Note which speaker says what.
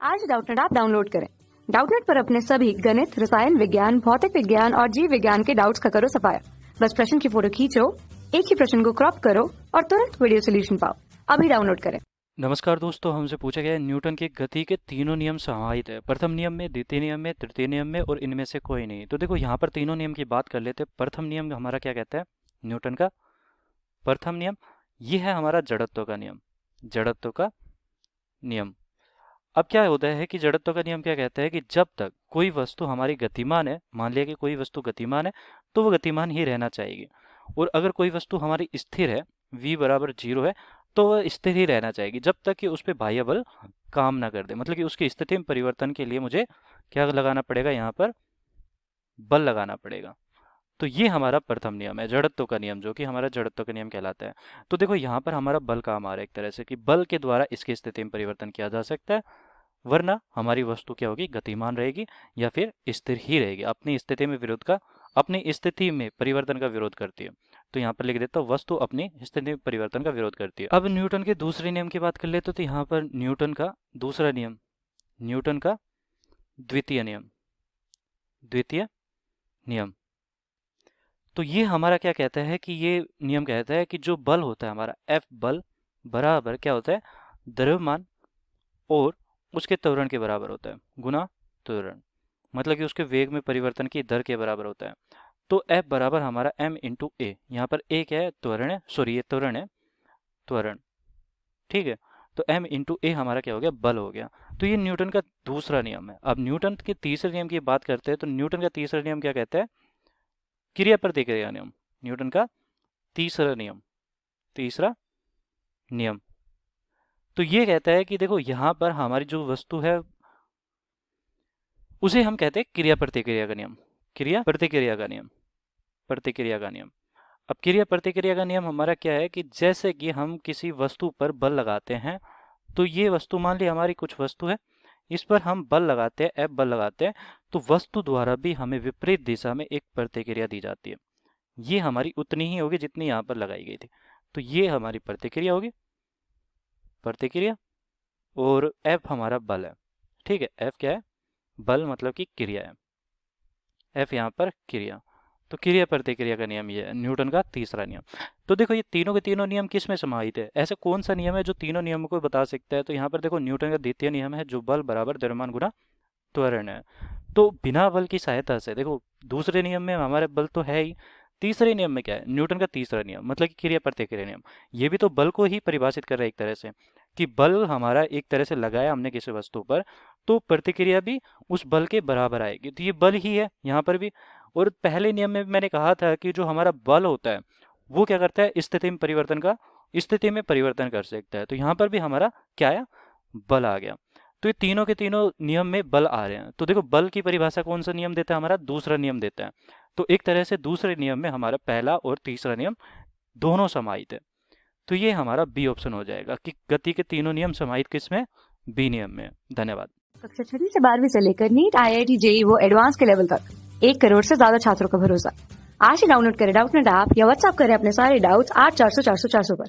Speaker 1: आज Doubtnut app download करें। Doubtnut पर अपने सभी गणित, रसायन विज्ञान, भौतिक विज्ञान और जीव विज्ञान के डाउट्स का करो सफाया। बस प्रश्न की फोटो खींचो, एक ही प्रश्न को क्रॉप करो और तुरंत वीडियो सोल्यूशन पाओ। अभी डाउनलोड करें।
Speaker 2: नमस्कार दोस्तों, हमसे पूछा गया है न्यूटन के गति के तीनों नियम समाहित है। प्रथम नियम में, द्वितीय नियम में, तृतीय नियम में और इनमें से कोई नहीं। तो देखो यहाँ पर तीनों नियम की बात कर लेते हैं। प्रथम नियम हमारा क्या कहता है? न्यूटन का प्रथम नियम ये है हमारा जड़त्व का नियम। जड़त्व का नियम। अब क्या होता है कि जड़त्व का नियम क्या कहता है कि जब तक कोई वस्तु हमारी गतिमान है, मान लिया कि कोई वस्तु गतिमान है तो वो गतिमान ही रहना चाहिए। और अगर कोई वस्तु हमारी स्थिर है, v बराबर 0 है, तो वह स्थिर ही रहना चाहिए जब तक कि उस पर बाह्य बल काम ना कर दे। मतलब कि उसकी स्थिति में परिवर्तन के लिए मुझे क्या लगाना पड़ेगा? यहाँ पर बल लगाना पड़ेगा। तो ये हमारा प्रथम नियम है, जड़त्व का नियम, जो कि हमारा जड़त्व का नियम कहलाता है। तो देखो यहाँ पर हमारा बल काम आ रहा है एक तरह से कि बल के द्वारा इसकी स्थिति में परिवर्तन किया जा सकता है, वरना हमारी वस्तु क्या होगी? गतिमान रहेगी या फिर स्थिर ही रहेगी। अपनी स्थिति में परिवर्तन का विरोध करती है। तो यहाँ पर लिख देता हूँ, वस्तु अपनी स्थिति में परिवर्तन का विरोध करती है। अब न्यूटन के दूसरे नियम की बात कर लेते तो यहाँ पर न्यूटन का दूसरा नियम, न्यूटन का द्वितीय नियम। तो ये हमारा क्या कहता है कि ये नियम कहता है कि जो बल होता है हमारा F बल बराबर क्या होता है? द्रव्यमान और उसके त्वरण के बराबर होता है, गुना त्वरण। मतलब कि उसके वेग में परिवर्तन की दर के बराबर होता है। तो F बराबर हमारा m इंटू ए। यहाँ पर ए क्या है? त्वरण है, सॉरी ये त्वरण है, त्वरण, ठीक है। तो m इंटू ए हमारा क्या हो गया? बल हो गया। तो ये न्यूटन का दूसरा नियम है। अब न्यूटन के तीसरे नियम की बात करते हैं तो न्यूटन का तीसरा नियम क्या कहता है? क्रिया प्रतिक्रिया नियम। न्यूटन का तीसरा नियम तो ये कहता है कि देखो यहाँ पर हमारी जो वस्तु है उसे हम कहते हैं क्रिया प्रतिक्रिया का नियम। क्रिया प्रतिक्रिया का नियम। अब क्रिया प्रतिक्रिया का नियम हमारा क्या है कि जैसे कि हम किसी वस्तु पर बल लगाते हैं, तो ये वस्तु मान ली हमारी कुछ वस्तु है, इस पर हम बल लगाते हैं, F बल लगाते हैं, तो वस्तु द्वारा भी हमें विपरीत दिशा में एक प्रतिक्रिया दी जाती है। ये हमारी उतनी ही होगी जितनी यहाँ पर लगाई गई थी। तो ये हमारी प्रतिक्रिया होगी, प्रतिक्रिया, और F हमारा बल है, ठीक है। F क्या है? बल, मतलब कि क्रिया है। F यहाँ पर क्रिया। तो क्रिया प्रतिक्रिया का नियम ये है, न्यूटन का तीसरा नियम। तो देखो ये तीनों के तीनों नियम किस में समाहित है? ऐसा कौन सा नियम है जो तीनों नियमों को बता सकता है? तो यहाँ पर देखो न्यूटन का द्वितीय नियम है, जो बल बराबर द्रव्यमान गुना त्वरण है। तो बिना बल की सहायता से, देखो दूसरे नियम में हमारे बल तो है ही, तीसरे नियम में क्या है? न्यूटन का तीसरा नियम, मतलब कि क्रिया प्रतिक्रिया नियम। ये भी तो बल को ही परिभाषित कर रहा है एक तरह से, कि बल हमारा एक तरह से लगाया हमने किसी वस्तु पर, तो प्रतिक्रिया भी उस बल के बराबर आएगी। तो ये बल ही है यहाँ पर भी। और पहले नियम में मैंने कहा था कि जो हमारा बल होता है वो क्या करता है? स्थिति में परिवर्तन कर सकता है। तो यहाँ पर भी हमारा क्या आया? बल आ गया। तो ये तीनों के तीनों नियम में बल आ रहे हैं। तो देखो बल की परिभाषा कौन सा नियम देता है? हमारा दूसरा नियम देता है। तो एक तरह से दूसरे नियम में हमारा पहला और तीसरा नियम दोनों समाहित है। तो ये हमारा बी ऑप्शन हो जाएगा कि गति के तीनों नियम समाहित किसमें? बी नियम में। धन्यवाद।
Speaker 1: कक्षा 6 से 12वीं से लेकर नीट, IIT, JEE वो एडवांस के लेवल तक 1 करोड़ से ज्यादा छात्रों का भरोसा। आज ही डाउनलोड करें डाउटनेट ऐप या व्हाट्सएप करें अपने सारे डाउट्स 8400 400 400 पर।